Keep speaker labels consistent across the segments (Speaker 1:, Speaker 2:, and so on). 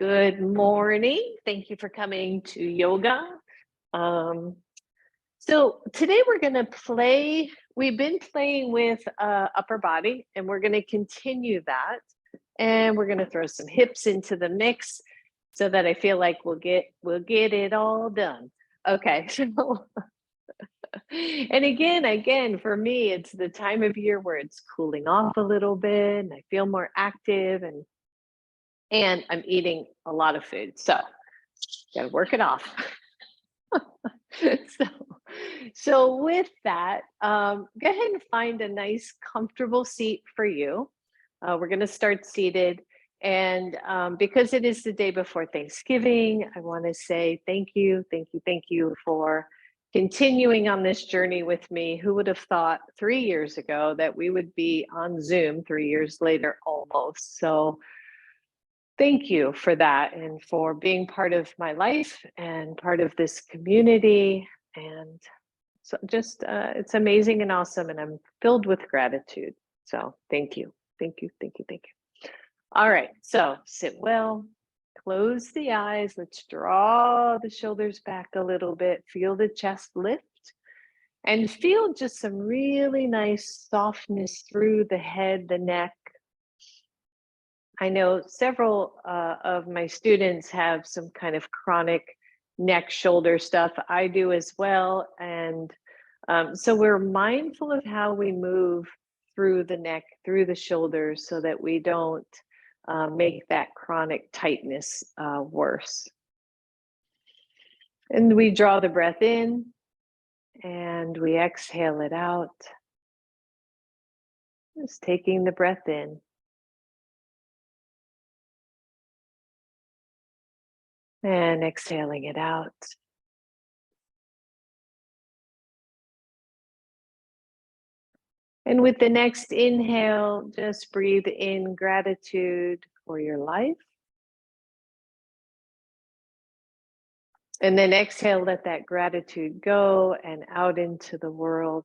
Speaker 1: Good morning. Thank you for coming to yoga. Um, so today we're going to play. We've been playing with upper body, and we're going to continue that. And we're going to throw some hips into the mix, so that I feel like we'll get it all done. Okay. So, and again, for me, it's the time of year where it's cooling off a little bit, and I feel more active, and I'm eating a lot of food. So got to work it off. so, so with that, go ahead and find a nice, comfortable seat for you. We're going to start seated. And because it is the day before Thanksgiving, I want to say thank you for continuing on this journey with me. Who would have thought 3 years ago that we would be on Zoom 3 years later almost? So thank you for that and for being part of my life and part of this community. And so just, it's amazing and awesome. And I'm filled with gratitude. So thank you. All right. So sit well, close the eyes. Let's draw the shoulders back a little bit. Feel the chest lift and feel just some really nice softness through the head, the neck. I know several of my students have some kind of chronic neck, shoulder stuff. I do as well. And so we're mindful of how we move through the neck, through the shoulders, so that we don't make that chronic tightness worse. And we draw the breath in and we exhale it out. Just taking the breath in. And exhaling it out. And with the next inhale, just breathe in gratitude for your life. And then exhale, let that gratitude go and out into the world.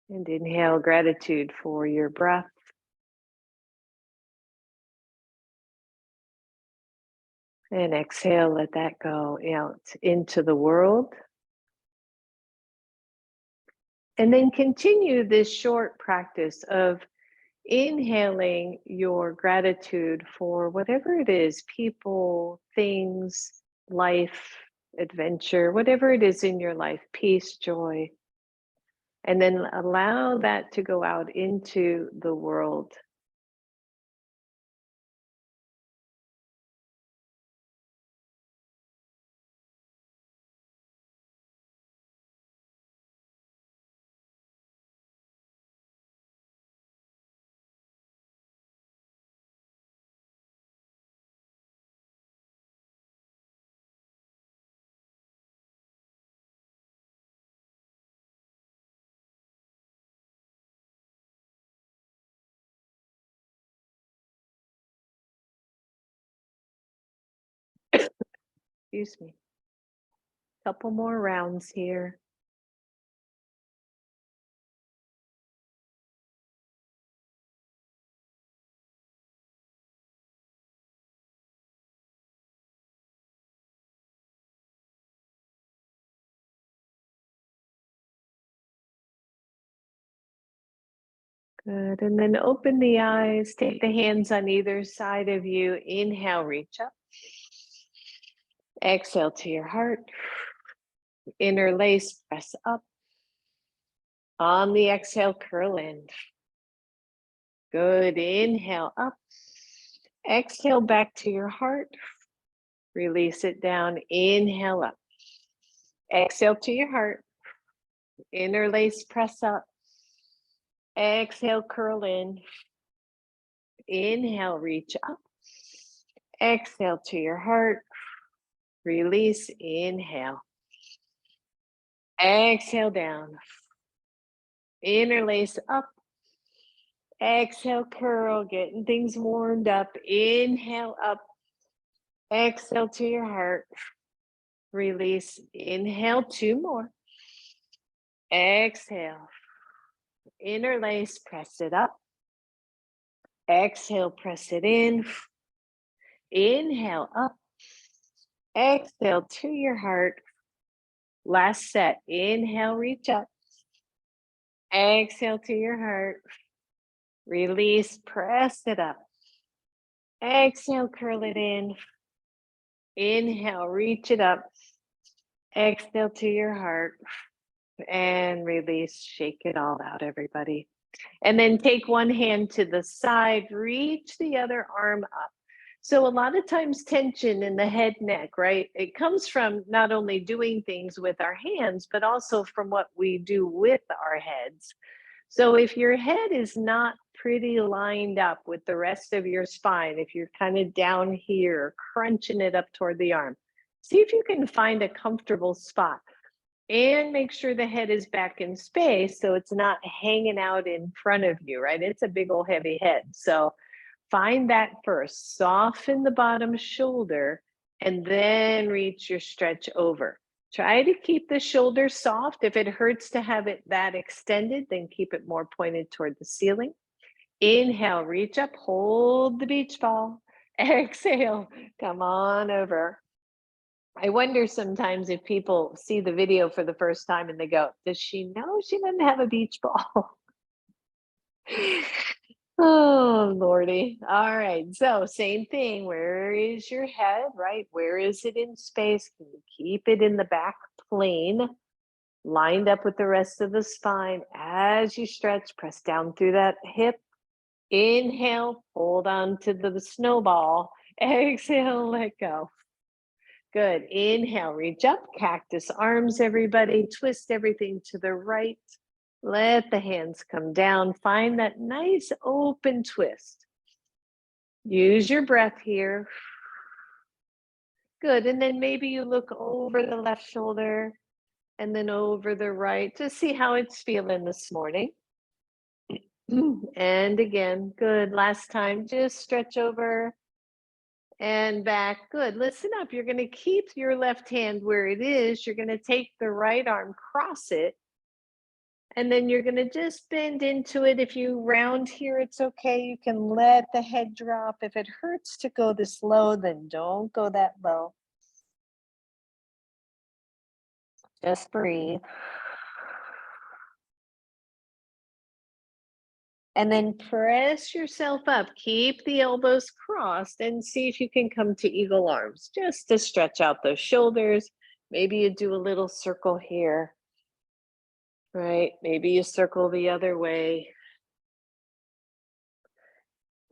Speaker 1: And inhale gratitude for your breath. And exhale, let that go out into the world. And then continue this short practice of inhaling your gratitude for whatever it is, people, things, life, adventure, whatever it is in your life, peace, joy. And then allow that to go out into the world. Excuse me. Couple more rounds here. Good. And then open the eyes, take the hands on either side of you. Inhale, reach up. Exhale to your heart. Interlace, press up. On the exhale, curl in. Good. Inhale up. Exhale back to your heart. Release it down. Inhale up. Exhale to your heart. Interlace, press up. Exhale, curl in. Inhale, reach up. Exhale to your heart. Release, inhale. Exhale down. Interlace up. Exhale, curl, getting things warmed up. Inhale up. Exhale to your heart. Release, inhale, 2 more. Exhale. Interlace, press it up. Exhale, press it in. Inhale up. Exhale to your heart. Last set. Inhale, reach up. Exhale to your heart. Release, press it up. Exhale, curl it in. Inhale, reach it up. Exhale to your heart. And release, shake it all out, everybody. And then take one hand to the side, reach the other arm up. So a lot of times tension in the head neck, right? It comes from not only doing things with our hands, but also from what we do with our heads. So if your head is not pretty lined up with the rest of your spine, if you're kind of down here, crunching it up toward the arm, see if you can find a comfortable spot and make sure the head is back in space so it's not hanging out in front of you, right? It's a big old heavy head. So find that first, soften the bottom shoulder, and then reach your stretch over. Try to keep the shoulder soft. If it hurts to have it that extended, then keep it more pointed toward the ceiling. Inhale, reach up, hold the beach ball. Exhale, come on over. I wonder sometimes if people see the video for the first time and they go, does she know she doesn't have a beach ball? Oh, Lordy. All right. So same thing. Where is your head, right? Where is it in space? Can you keep it in the back plane, lined up with the rest of the spine? As you stretch, press down through that hip. Inhale, hold on to the snowball. Exhale, let go. Good. Inhale, reach up, cactus arms, everybody. Twist everything to the right. Let the hands come down. Find that nice open twist. Use your breath here. Good. And then maybe you look over the left shoulder and then over the right to see how it's feeling this morning. And again, good. Last time, just stretch over and back. Good. Listen up. You're going to keep your left hand where it is. You're going to take the right arm, cross it, and then you're going to just bend into it. If you round here, it's okay. You can let the head drop. If it hurts to go this low, then don't go that low. Just breathe. And then press yourself up. Keep the elbows crossed and see if you can come to eagle arms, just to stretch out those shoulders. Maybe you do a little circle here, right? Maybe you circle the other way.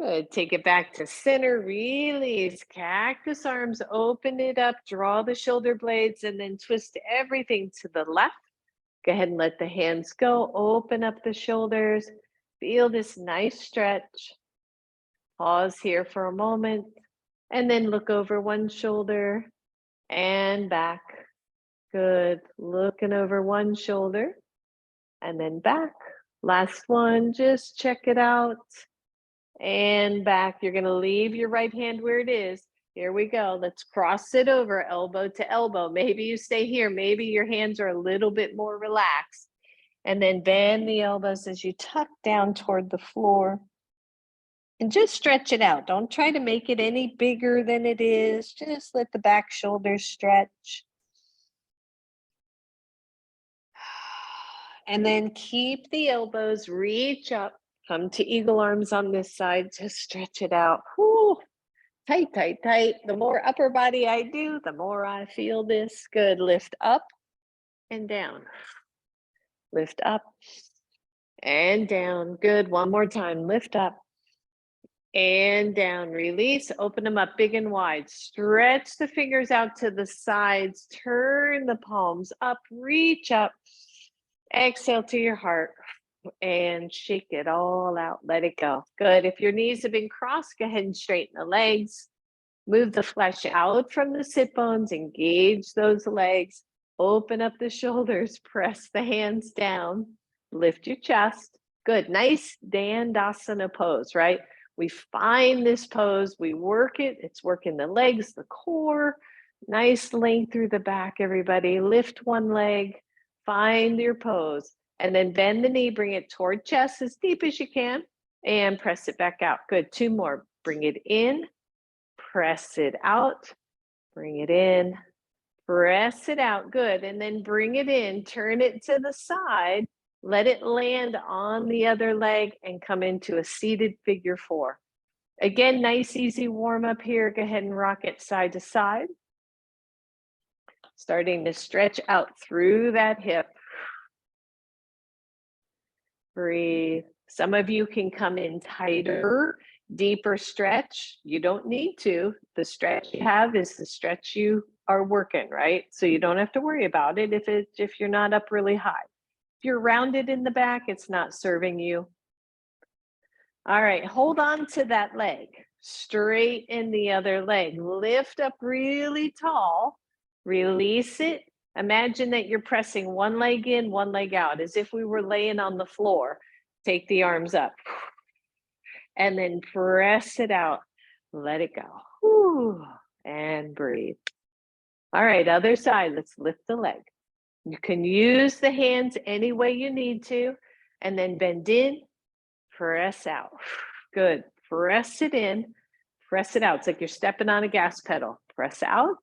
Speaker 1: Good. Take it back to center. Release. Cactus arms. Open it up. Draw the shoulder blades and then twist everything to the left. Go ahead and let the hands go. Open up the shoulders. Feel this nice stretch. Pause here for a moment and then look over one shoulder and back. Good. Looking over one shoulder and then back. Last one. Just check it out. And back. You're going to leave your right hand where it is. Here we go. Let's cross it over elbow to elbow. Maybe you stay here. Maybe your hands are a little bit more relaxed. And then bend the elbows as you tuck down toward the floor. And just stretch it out. Don't try to make it any bigger than it is. Just let the back shoulders stretch. And then keep the elbows, reach up. Come to eagle arms on this side. Just stretch it out. Whew. Tight, tight, tight. The more upper body I do, the more I feel this. Good. Lift up and down. Lift up and down. Good. One more time. Lift up and down. Release. Open them up big and wide. Stretch the fingers out to the sides. Turn the palms up. Reach up. Exhale to your heart. And shake it all out. Let it go. Good. If your knees have been crossed, go ahead and straighten the legs. Move the flesh out from the sit bones. Engage those legs. Open up the shoulders. Press the hands down. Lift your chest. Good. Nice Dandasana pose, right? We find this pose. We work it. It's working the legs, the core. Nice length through the back, everybody. Lift one leg. Find your pose. And then bend the knee, bring it toward chest as deep as you can. and press it back out. Good, 2 more. Bring it in, press it out, bring it in, press it out. Good, and then bring it in, turn it to the side, let it land on the other leg and come into a seated figure 4. Again, nice easy warm up here. Go ahead and rock it side to side. Starting to stretch out through that hip. Breathe. Some of you can come in tighter, deeper stretch. You don't need to. The stretch you have is the stretch you are working, right? So you don't have to worry about it if you're not up really high. If you're rounded in the back, it's not serving you. All right, hold on to that leg. Straighten the other leg. Lift up really tall. Release it. Imagine that you're pressing one leg in, one leg out, as if we were laying on the floor. Take the arms up. And then press it out. Let it go. Whew. And breathe. All right, other side. Let's lift the leg. You can use the hands any way you need to. And then bend in, press out. Good. Press it in, press it out. It's like you're stepping on a gas pedal. Press out.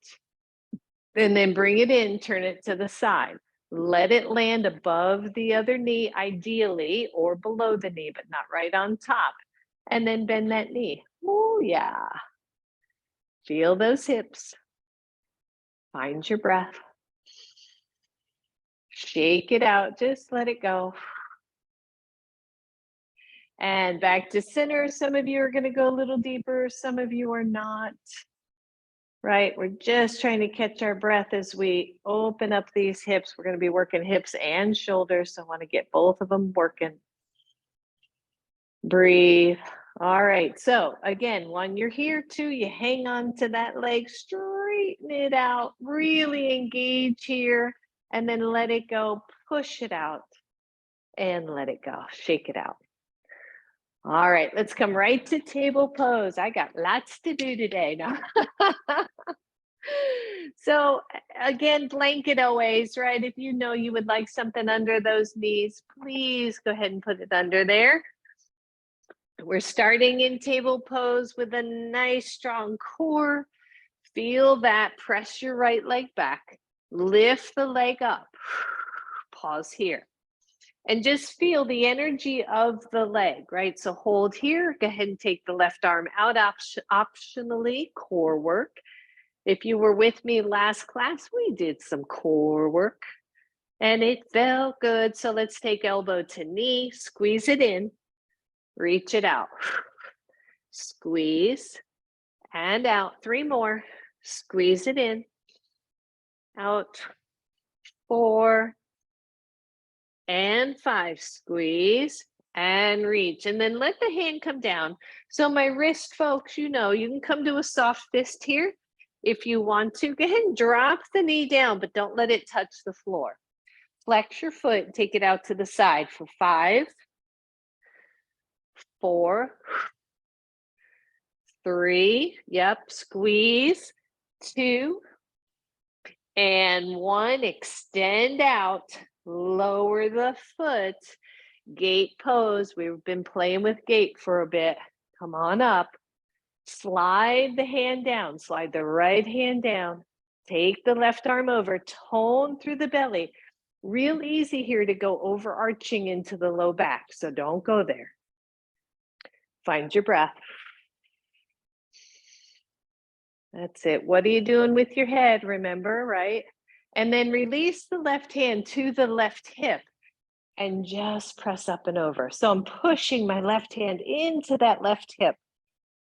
Speaker 1: And then bring it in, turn it to the side. Let it land above the other knee, ideally, or below the knee, but not right on top. And then bend that knee. Oh, yeah. Feel those hips. Find your breath. Shake it out. Just let it go. And back to center. Some of you are going to go a little deeper. Some of you are not. Right? We're just trying to catch our breath as we open up these hips. We're going to be working hips and shoulders. So I want to get both of them working. Breathe. All right. So again, when you're here too, you hang on to that leg, straighten it out, really engage here, and then let it go. Push it out and let it go. Shake it out. All right, let's come right to table pose. I got lots to do today. No. So again, blanket always, right? If you know you would like something under those knees, please go ahead and put it under there. We're starting in table pose with a nice strong core. Feel that. Press your right leg back. Lift the leg up. Pause here. And just feel the energy of the leg, right? So hold here. Go ahead and take the left arm out, optionally, core work. If you were with me last class, we did some core work and it felt good. So let's take elbow to knee, squeeze it in, reach it out. Squeeze and out. 3 more. Squeeze it in, out. 4 and 5. Squeeze and reach. And then let the hand come down. So my wrist, folks, you know, you can come to a soft fist here. If you want to, go ahead and drop the knee down, but don't let it touch the floor. Flex your foot, take it out to the side for 5, 4, 3, yep, squeeze, 2, and 1, extend out, lower the foot, gate pose. We've been playing with gate for a bit. Come on up. Slide the hand down, slide the right hand down, take the left arm over, tone through the belly. Real easy here to go overarching into the low back, so don't go there. Find your breath. That's it. What are you doing with your head? Remember, right? And then release the left hand to the left hip and just press up and over. So I'm pushing my left hand into that left hip.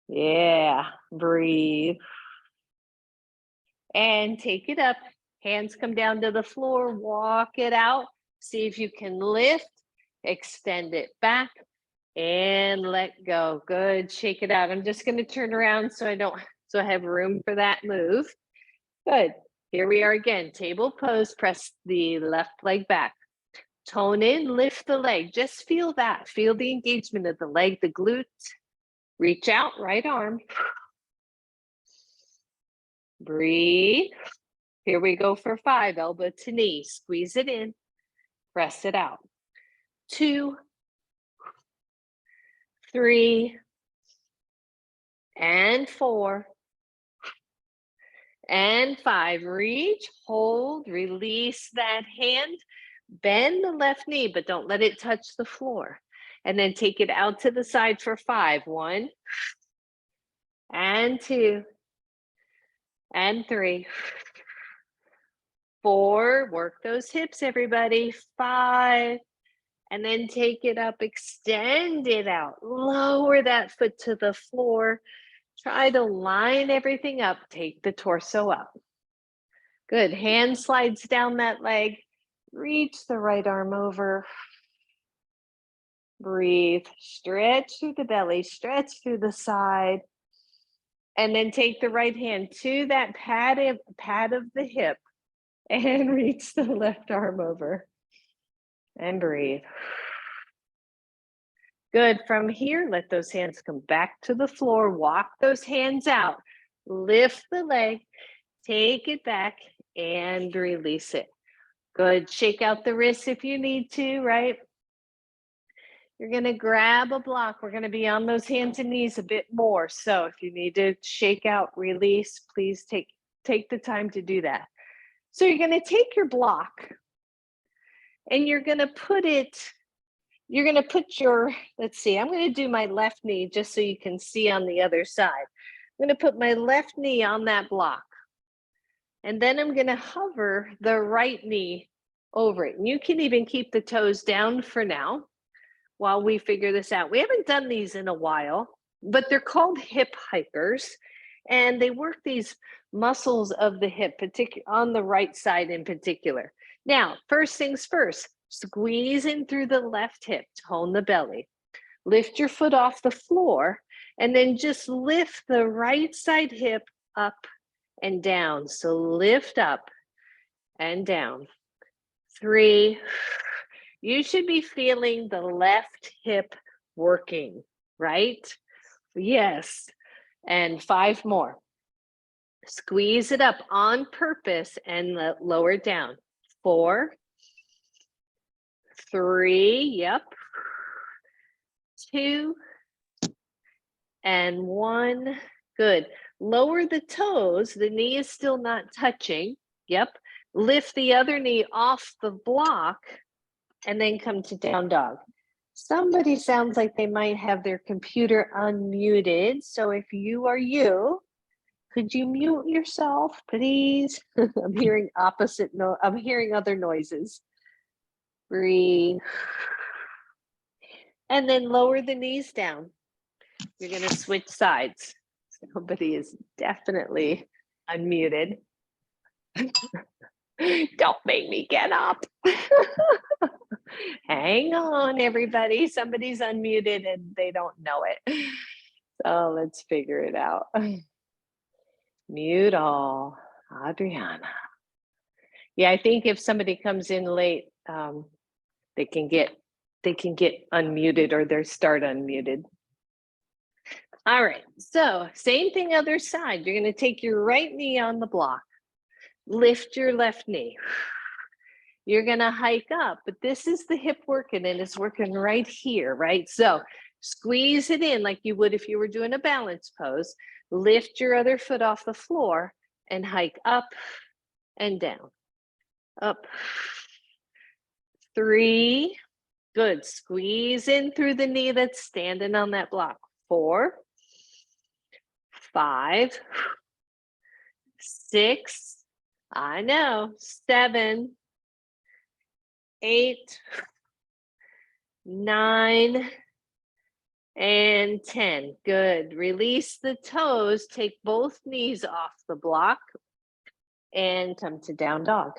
Speaker 1: Yeah, breathe. And take it up. Hands come down to the floor, walk it out. See if you can lift, extend it back, and let go. Good, shake it out. I'm just gonna turn around so I have room for that move. Good, here we are again. Table pose, press the left leg back. Tone in, lift the leg. Just feel that. Feel the engagement of the leg, the glutes. Reach out, right arm. Breathe. Here we go for 5, elbow to knee. Squeeze it in, press it out. 2, 3, and 4, and 5. Reach, hold, release that hand. Bend the left knee, but don't let it touch the floor. And then take it out to the side for 5. 1, and 2, and 3, 4. Work those hips, everybody. 5. And then take it up, extend it out. Lower that foot to the floor. Try to line everything up. Take the torso up. Good. Hand slides down that leg. Reach the right arm over. Breathe. Stretch through the belly. Stretch through the side. And then take the right hand to that pad of the hip and reach the left arm over. And breathe. Good. From here, let those hands come back to the floor. Walk those hands out. Lift the leg. Take it back and release it. Good. Shake out the wrists if you need to, right? You're going to grab a block. We're going to be on those hands and knees a bit more. So if you need to shake out, release, please take the time to do that. So you're going to take your block and you're going to put your, let's see, I'm going to do my left knee just so you can see on the other side. I'm going to put my left knee on that block. And then I'm going to hover the right knee over it. And you can even keep the toes down for now while we figure this out. We haven't done these in a while, but they're called hip hikers. And they work these muscles of the hip, on the right side in particular. Now, first things first, squeeze in through the left hip, tone the belly. Lift your foot off the floor, and then just lift the right side hip up and down. So lift up and down. 3. You should be feeling the left hip working, right? Yes. And 5 more. Squeeze it up on purpose and lower it down. 4, 3, yep. 2, and 1. Good. Lower the toes. The knee is still not touching. Yep. Lift the other knee off the block and then come to down dog. Somebody sounds like they might have their computer unmuted. So if you are you, could you mute yourself, please? I'm hearing I'm hearing other noises. Breathe. And then lower the knees down. You're going to switch sides. Somebody is definitely unmuted. Don't make me get up. Hang on, everybody. Somebody's unmuted and they don't know it. So let's figure it out. Mute all. Adriana. Yeah, I think if somebody comes in late, they can get unmuted or they start unmuted. All right, so same thing other side. You're going to take your right knee on the block. Lift your left knee. You're going to hike up, but this is the hip working and it's working right here, right? So squeeze it in like you would if you were doing a balance pose. Lift your other foot off the floor and hike up and down. Up. 3. Good. Squeeze in through the knee that's standing on that block. 4, 5, 6, I know, 7, 8, 9, and 10. Good. Release the toes. Take both knees off the block and come to down dog.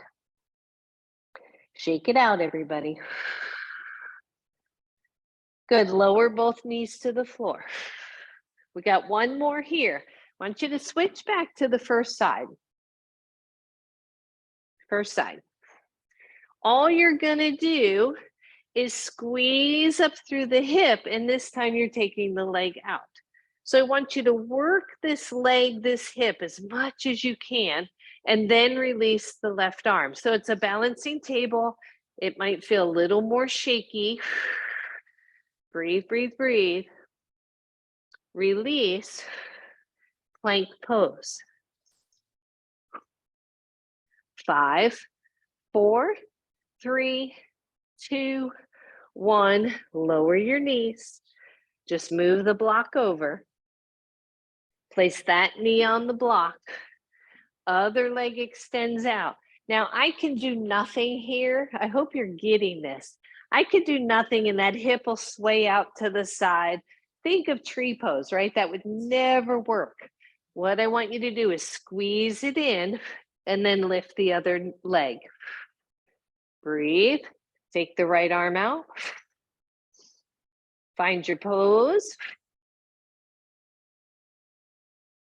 Speaker 1: Shake it out, everybody. Good. Lower both knees to the floor. We got one more here. I want you to switch back to the first side. First side. All you're going to do is squeeze up through the hip, and this time you're taking the leg out. So I want you to work this leg, this hip as much as you can, and then release the left arm. So it's a balancing table. It might feel a little more shaky. Breathe, breathe, breathe. release, plank pose. 5, 4, 3, 2, 1. Lower your knees. Just move the block over. Place that knee on the block. Other leg extends out. Now I can do nothing here. I hope you're getting this. I could do nothing and that hip will sway out to the side. Think of tree pose, right? That would never work. What I want you to do is squeeze it in and then lift the other leg. Breathe. Take the right arm out. Find your pose.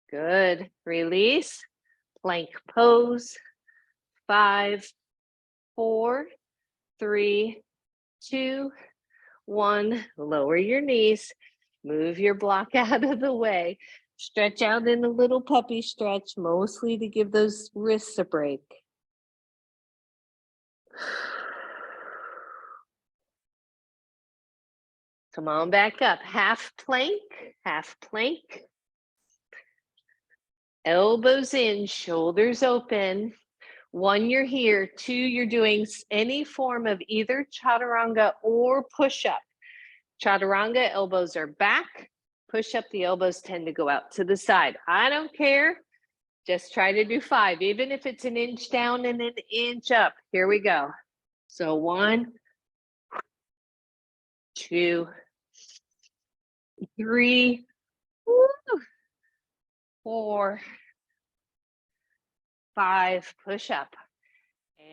Speaker 1: Good. Release. Plank pose. 5, 4, 3, 2, 1. Lower your knees. Move your block out of the way. Stretch out in a little puppy stretch, mostly to give those wrists a break. Come on back up. Half plank, half plank. Elbows in, shoulders open. 1, you're here. 2, you're doing any form of either chaturanga or push-up. Chaturanga, elbows are back. Push-up, the elbows tend to go out to the side. I don't care. Just try to do 5, even if it's an inch down and an inch up. Here we go. So 1, 2, 3, 4, 5, push up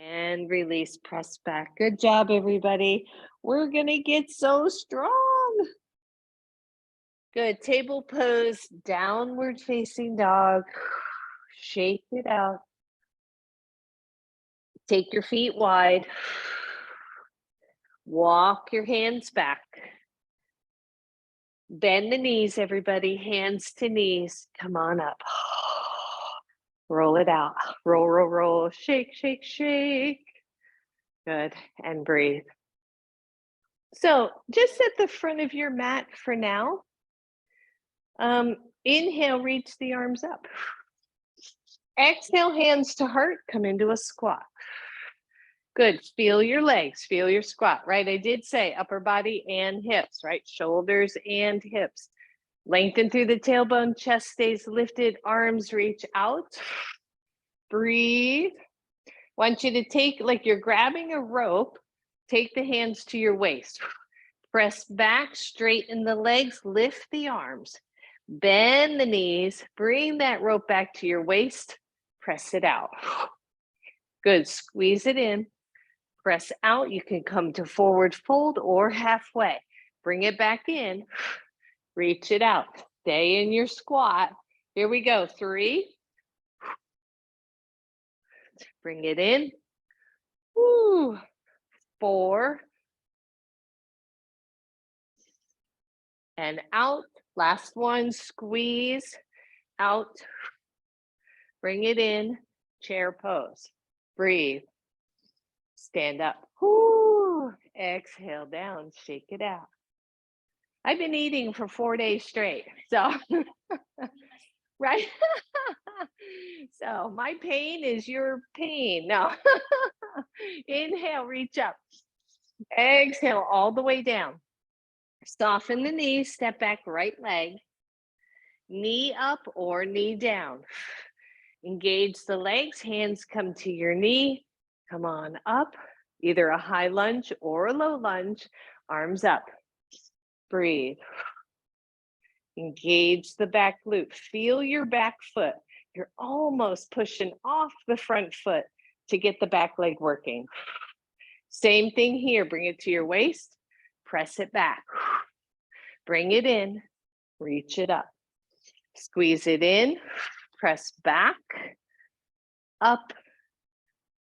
Speaker 1: and release, press back. Good job, everybody. We're gonna get so strong. Good, table pose, downward facing dog. Shake it out. Take your feet wide. Walk your hands back. Bend the knees, everybody, hands to knees. Come on up. Roll it out. Roll, roll, roll. Shake, shake, shake. Good. And breathe. So just at the front of your mat for now. Inhale, reach the arms up. Exhale, hands to heart. Come into a squat. Good. Feel your legs. Feel your squat, right? I did say upper body and hips, right? Shoulders and hips. Lengthen through the tailbone, chest stays lifted, arms reach out. Breathe. Want you to take, like you're grabbing a rope, take the hands to your waist. Press back, straighten the legs, lift the arms. Bend the knees, bring that rope back to your waist, press it out. Good, squeeze it in, press out. You can come to forward fold or halfway. Bring it back in. Reach it out. Stay in your squat. Here we go. 3. Bring it in. Woo. 4. And out. Last one. Squeeze. Out. Bring it in. Chair pose. Breathe. Stand up. Woo. Exhale down. Shake it out. I've been eating for 4 days straight. So, right? So my pain is your pain. No. Inhale, reach up. Exhale all the way down. Soften the knees, step back, right leg. Knee up or knee down. Engage the legs, hands come to your knee. Come on up, either a high lunge or a low lunge. Arms up. Breathe. Engage the back glute. Feel your back foot. You're almost pushing off the front foot to get the back leg working. Same thing here. Bring it to your waist. Press it back. Bring it in. Reach it up. Squeeze it in. Press back. Up.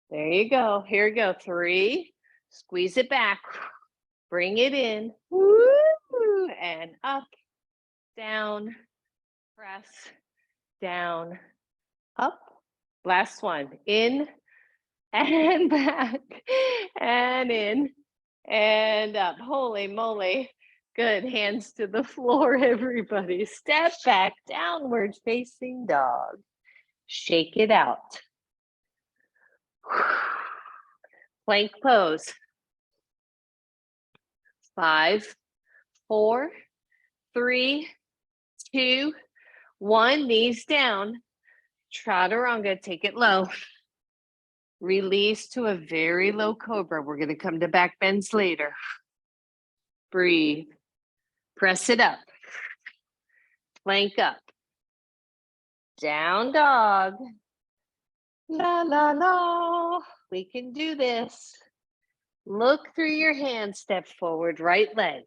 Speaker 1: There you go. Here we go. 3. Squeeze it back. Bring it in. Woo! And up. Down, press, down, up. Last one, in and back and in and up. Holy moly. Good. Hands to the floor, everybody. Step back, downward facing dog. Shake it out. Plank pose. 5, 4, 3, 2, 1. Knees down. Chaturanga. Take it low. Release to a very low cobra. We're going to come to back bends later. Breathe. Press it up. Plank up. Down dog. La, la, la. We can do this. Look through your hands. Step forward, right leg.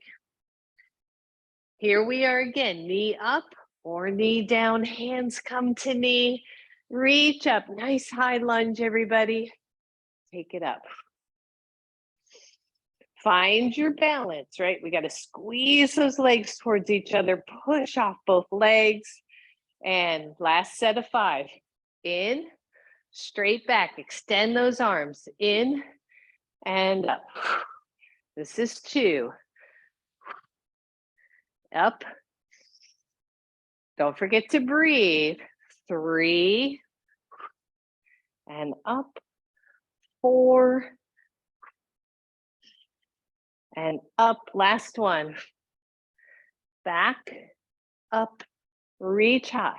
Speaker 1: Here we are again. Knee up or knee down. Hands come to knee. Reach up. Nice high lunge, everybody. Take it up. Find your balance, right? We got to squeeze those legs towards each other. Push off both legs. And last set of 5. In, straight back. Extend those arms. In and up. This is 2. Up. Don't forget to breathe. 3. And up. 4. And up. Last one. Back, up, reach high.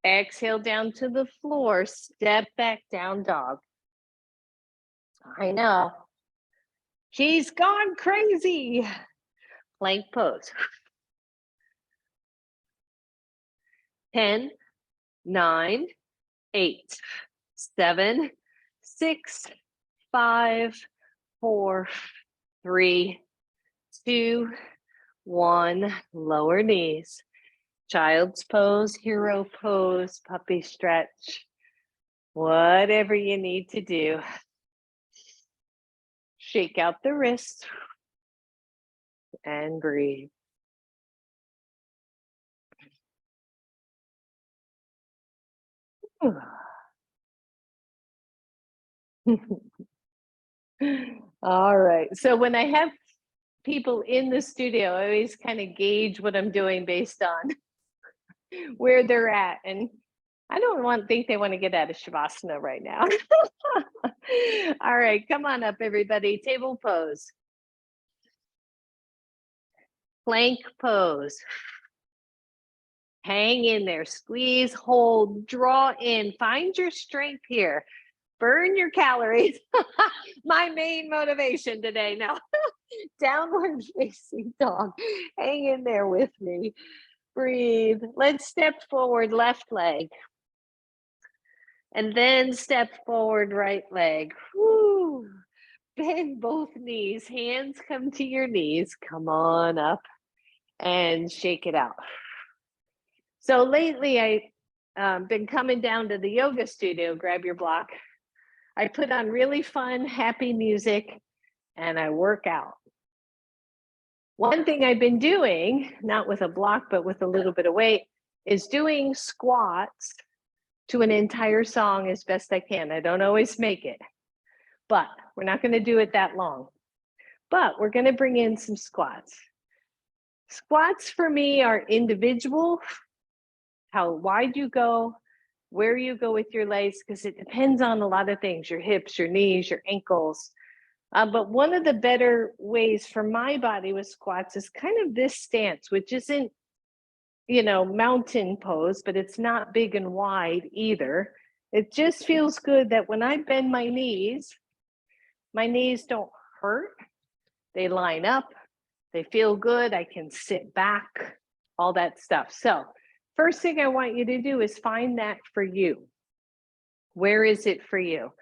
Speaker 1: Exhale down to the floor. Step back, down dog. I know. She's gone crazy. Plank pose. 10, 9, 8, 7, 6, 5, 4, 3, 2, 1. Lower knees. Child's pose, hero pose, puppy stretch. Whatever you need to do. Shake out the wrists and breathe. All right. So when I have people in the studio, I always kind of gauge what I'm doing based on where they're at. And I don't think they want to get out of Shavasana right now. All right, come on up, everybody. Table pose. Plank pose. Hang in there, squeeze, hold, draw in, find your strength here. Burn your calories. My main motivation today. Now, downward facing dog. Hang in there with me. Breathe. Let's step forward, left leg. And then step forward, right leg. Woo. Bend both knees. Hands come to your knees. Come on up and shake it out. So lately, I've been coming down to the yoga studio. Grab your block. I put on really fun, happy music, and I work out. One thing I've been doing, not with a block, but with a little bit of weight, is doing squats to an entire song as best I can. I don't always make it, but we're not going to do it that long. But we're going to bring in some squats. Squats for me are individual, how wide you go, where you go with your legs, because it depends on a lot of things, your hips, your knees, your ankles. But one of the better ways for my body with squats is kind of this stance, which isn't, mountain pose, but it's not big and wide either. It just feels good that when I bend my knees don't hurt. They line up. They feel good. I can sit back, all that stuff. So first thing I want you to do is find that for you. Where is it for you?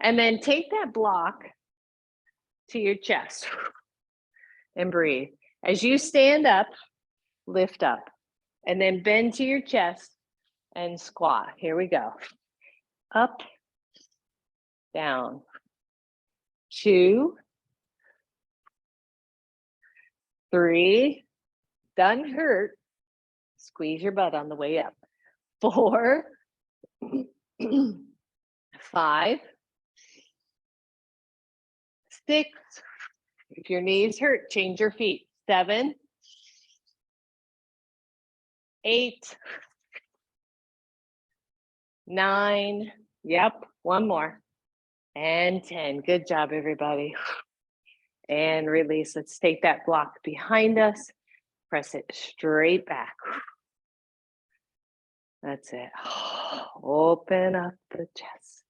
Speaker 1: And then take that block to your chest and breathe. As you stand up, lift up, and then bend to your chest and squat. Here we go. Up, down. 2, 3, doesn't hurt. Squeeze your butt on the way up. 4, 5, 6. If your knees hurt, change your feet. 7, 8, 9. Yep, one more. And 10. Good job, everybody. And release. Let's take that block behind us. Press it straight back. That's it. Open up the chest.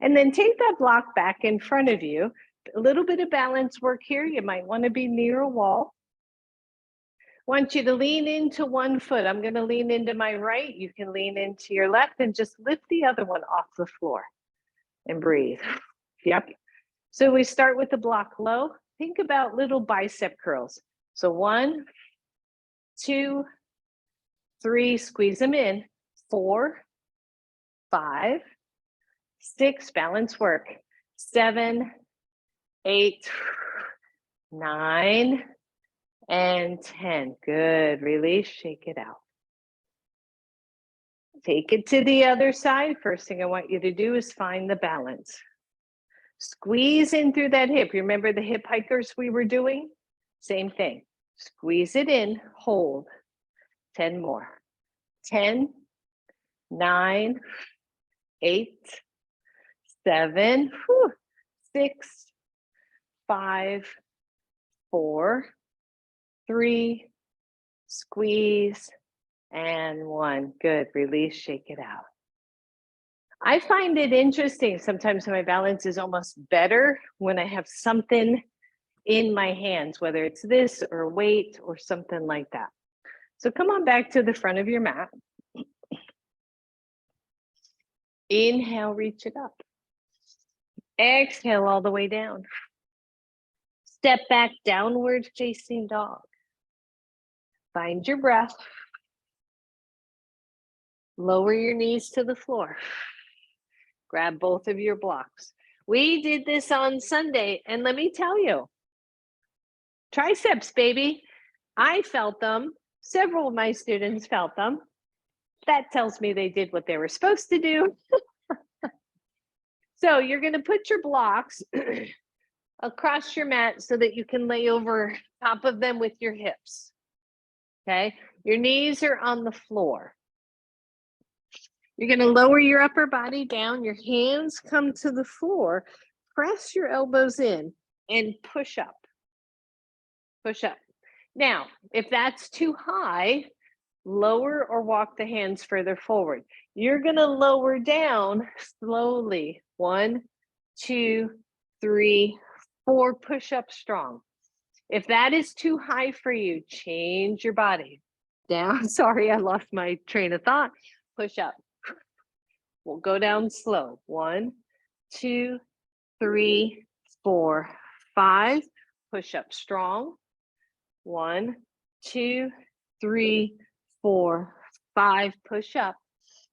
Speaker 1: And then take that block back in front of you. A little bit of balance work here. You might want to be near a wall. Want you to lean into one foot. I'm going to lean into my right. You can lean into your left and just lift the other one off the floor and breathe. Yep. So we start with the block low. Think about little bicep curls. So 1, 2, 3, squeeze them in. 4, 5, 6, balance work. 7, 8, 9, and 10. Good. Release, shake it out. Take it to the other side. First thing I want you to do is find the balance. Squeeze in through that hip. You remember the hip hikers we were doing? Same thing. Squeeze it in, hold. 10 more. 10, 9, 8, 7, 6, 5, 4, 3, squeeze, and 1. Good. Release, shake it out. I find it interesting. Sometimes my balance is almost better when I have something in my hands, whether it's this or weight or something like that. So come on back to the front of your mat. Inhale, reach it up. Exhale all the way down. Step back, downward facing dog. Find your breath. Lower your knees to the floor. Grab both of your blocks. We did this on Sunday, and let me tell you, triceps, baby. I felt them. Several of my students felt them. That tells me they did what they were supposed to do. So you're going to put your blocks across your mat so that you can lay over top of them with your hips. Okay, your knees are on the floor. You're going to lower your upper body down. Your hands come to the floor. Press your elbows in and push up. Push up. Now, if that's too high, lower or walk the hands further forward. You're going to lower down slowly. 1, 2, 3, 4. Push up strong. If that is too high for you, change your body. Down. Sorry, I lost my train of thought. Push up. We'll go down slow. 1, 2, 3, 4, 5. Push up strong. 1, 2, 3, 4, 5. Push up.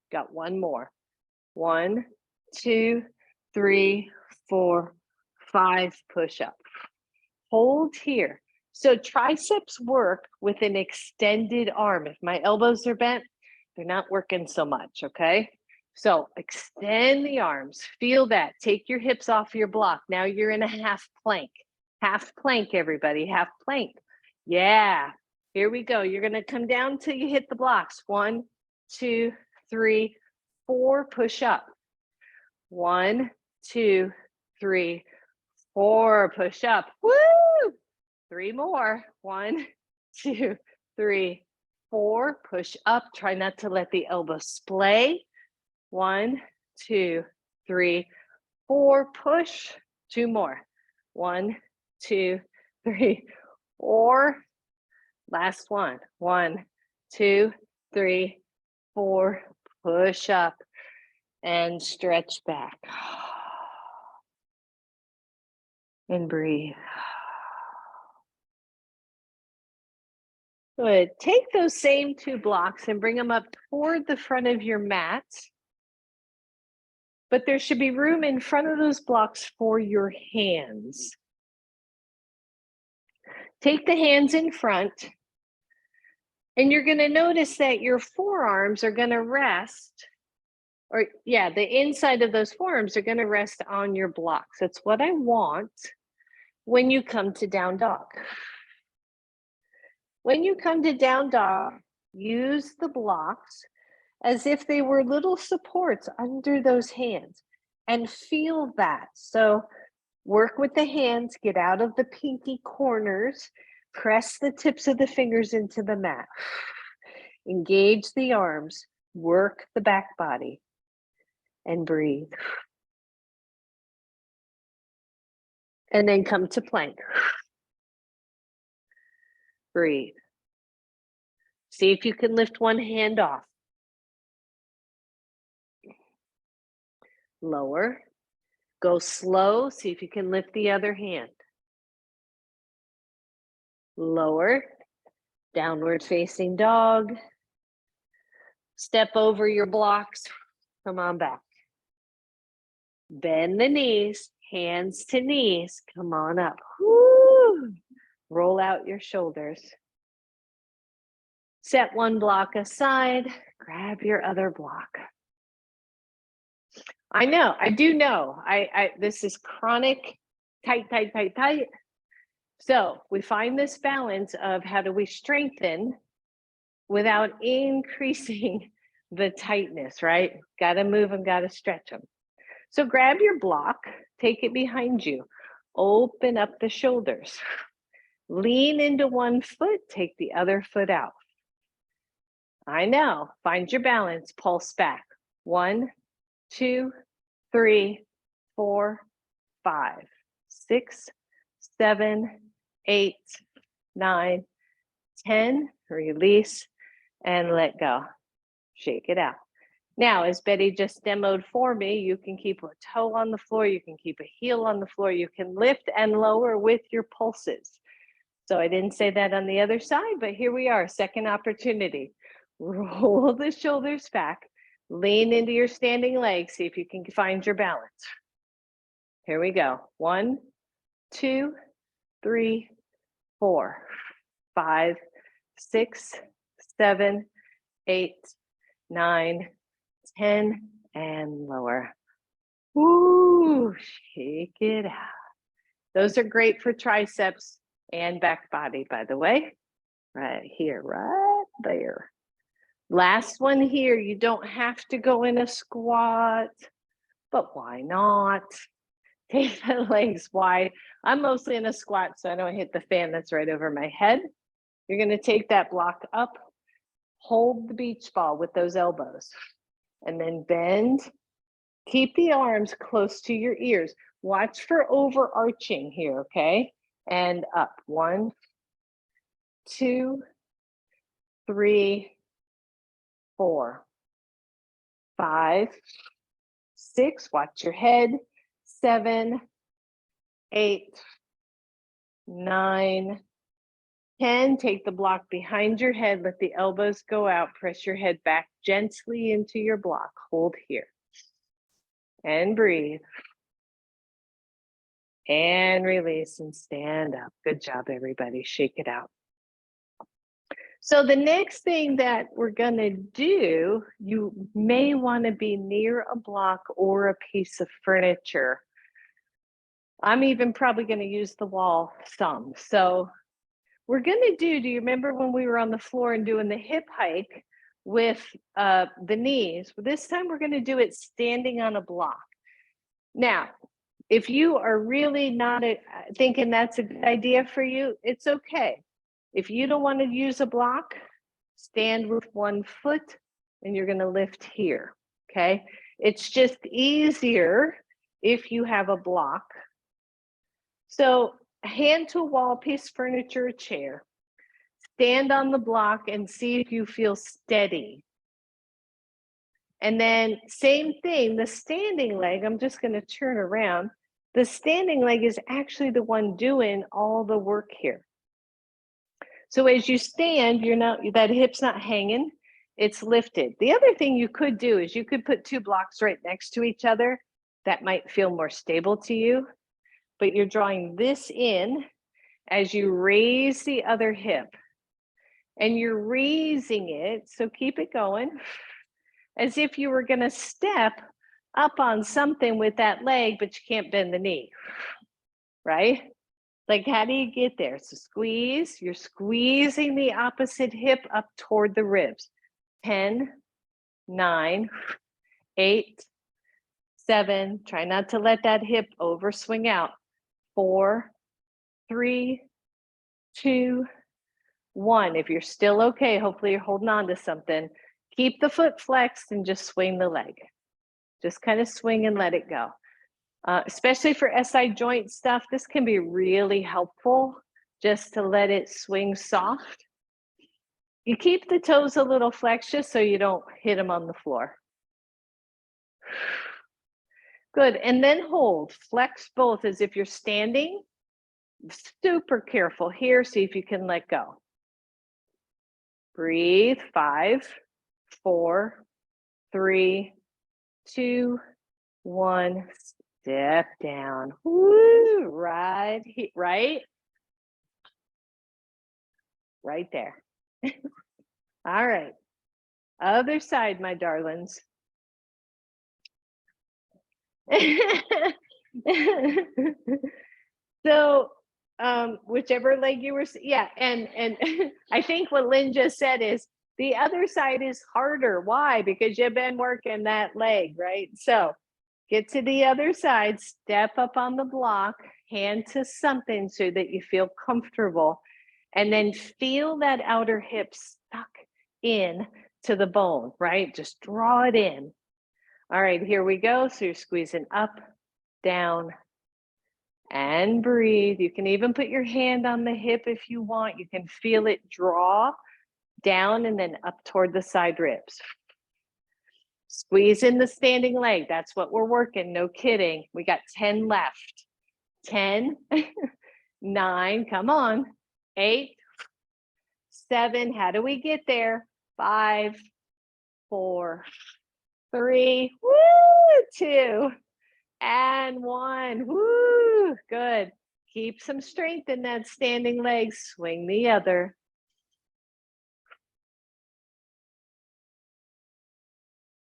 Speaker 1: Got one more. 1, 2, 3, 4, 5. Push up. Hold here. So triceps work with an extended arm. If my elbows are bent, they're not working so much, okay? So extend the arms. Feel that. Take your hips off your block. Now you're in a half plank. Half plank, everybody. Half plank. Yeah. Here we go. You're going to come down till you hit the blocks. 1, 2, 3, 4. Push up. 1, 2, 3, 4. Push up. Woo! 3 more. 1, 2, 3, 4. Push up. Try not to let the elbows splay. 1, 2, 3, 4. Push. 2 more. 1, 2, 3, 4. Last one. 1, 2, 3, 4. Push up and stretch back. And breathe. Good. Take those same 2 blocks and bring them up toward the front of your mat. But there should be room in front of those blocks for your hands. Take the hands in front, and you're going to notice that your forearms are going to rest, the inside of those forearms are going to rest on your blocks. That's what I want when you come to down dog. When you come to down dog, use the blocks as if they were little supports under those hands and feel that. So work with the hands, get out of the pinky corners, press the tips of the fingers into the mat. Engage the arms, work the back body, and breathe. And then come to plank. Breathe. See if you can lift one hand off. Lower. Go slow. See if you can lift the other hand. Lower. Downward facing dog. Step over your blocks. Come on back. Bend the knees, hands to knees. Come on up. Woo. Roll out your shoulders. Set one block aside. Grab your other block. I know, I do know. This is chronic, tight, tight, tight, tight. So we find this balance of how do we strengthen without increasing the tightness, right? Got to move them, got to stretch them. So grab your block, take it behind you, open up the shoulders, lean into one foot, take the other foot out. I know, find your balance, pulse back. 1, 2, 3, 4, 5, 6, 7, 8, 9, 10. Release and let go. Shake it out. Now, as Betty just demoed for me, you can keep a toe on the floor, you can keep a heel on the floor, you can lift and lower with your pulses. So I didn't say that on the other side, but here we are, second opportunity. Roll the shoulders back, lean into your standing legs, see if you can find your balance. Here we go. 1, 2, 3, 4, 5, 6, 7, 8, 9, 10, and lower. Woo, shake it out. Those are great for triceps and back body, by the way. Right here, right there. Last one here, you don't have to go in a squat, but why not? Take the legs wide. I'm mostly in a squat, so I don't hit the fan that's right over my head. You're gonna take that block up, hold the beach ball with those elbows, and then bend. Keep the arms close to your ears. Watch for overarching here, okay? And up. 1, 2, 3, 4, 5, 6. Watch your head. 7, 8, 9, 10. Take the block behind your head. Let the elbows go out. Press your head back gently into your block. Hold here. And breathe. And release and stand up. Good job, everybody. Shake it out. So the next thing that we're going to do, you may want to be near a block or a piece of furniture. I'm even probably going to use the wall some. So we're going to do you remember when we were on the floor and doing the hip hike with the knees? This time we're going to do it standing on a block. Now, if you are really not thinking that's a good idea for you, it's okay. If you don't want to use a block, stand with one foot and you're going to lift here, okay? It's just easier if you have a block. So hand to a wall, piece of furniture, a chair. Stand on the block and see if you feel steady. And then same thing, the standing leg, I'm just going to turn around. The standing leg is actually the one doing all the work here. So as you stand, that hip's not hanging, it's lifted. The other thing you could do is you could put 2 blocks right next to each other. That might feel more stable to you, but you're drawing this in as you raise the other hip. And you're raising it, so keep it going, as if you were going to step up on something with that leg, but you can't bend the knee, right? Like, how do you get there? So squeeze, you're squeezing the opposite hip up toward the ribs. 10, 9, 8, 7. Try not to let that hip over swing out. 4, 3, 2, 1. If you're still okay, hopefully you're holding on to something. Keep the foot flexed and just swing the leg. Just kind of swing and let it go. Especially for SI joint stuff, this can be really helpful just to let it swing soft. You keep the toes a little flexed just so you don't hit them on the floor. Good, and then hold, flex both as if you're standing. Super careful here, see if you can let go. Breathe, 5, 4, 3, 2, 1, step down. Woo, right there. All right, other side, my darlings. So whichever leg you were, yeah, and I think what Lynn just said is the other side is harder. Why? Because you've been working that leg, right? So get to the other side, step up on the block, hand to something so that you feel comfortable, and then feel that outer hip stuck in to the bone, right? Just draw it in. All right, here we go. So you're squeezing up, down, and breathe. You can even put your hand on the hip if you want. You can feel it draw down and then up toward the side ribs. Squeeze in the standing leg. That's what we're working. No kidding. We got 10 left. 10, 9, come on. 8, 7. How do we get there? 5, 4, 3, 2, and 1. Woo, good. Keep some strength in that standing leg. Swing the other.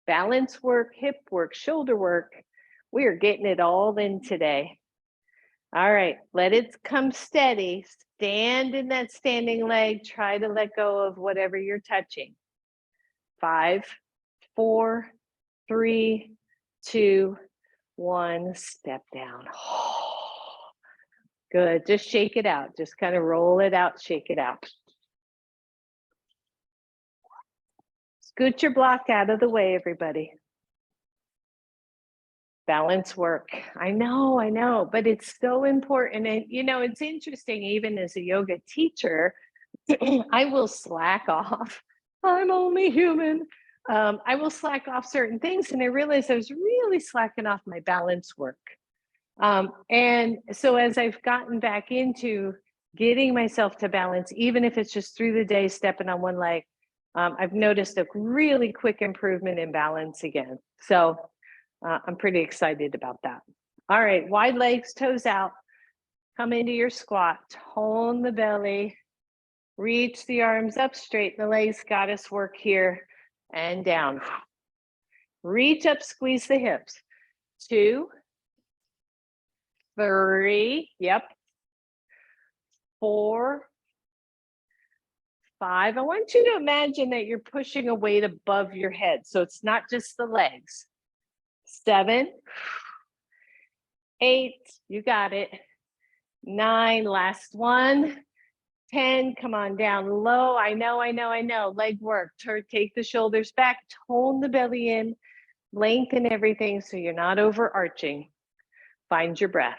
Speaker 1: Balance work, hip work, shoulder work. We are getting it all in today. All right, let it come steady. Stand in that standing leg. Try to let go of whatever you're touching. 5, 4, 3, 2, 1. Step down. Good. Just shake it out. Just kind of roll it out, shake it out. Scoot your block out of the way, everybody. Balance work. I know, but it's so important. And you know, it's interesting, even as a yoga teacher, I will slack off. I'm only human. I will slack off certain things. And I realized I was really slacking off my balance work. And so as I've gotten back into getting myself to balance, even if it's just through the day, stepping on one leg, I've noticed a really quick improvement in balance again. So I'm pretty excited about that. All right, wide legs, toes out. Come into your squat, tone the belly, reach the arms up, straighten the legs, goddess work here, and down. Reach up, squeeze the hips. 2, 3, yep. 4, 5. I want you to imagine that you're pushing a weight above your head, so it's not just the legs. 7, 8, you got it. 9, last one. 10, come on down low. I know. Leg work. Take the shoulders back, tone the belly in, lengthen everything so you're not overarching. Find your breath.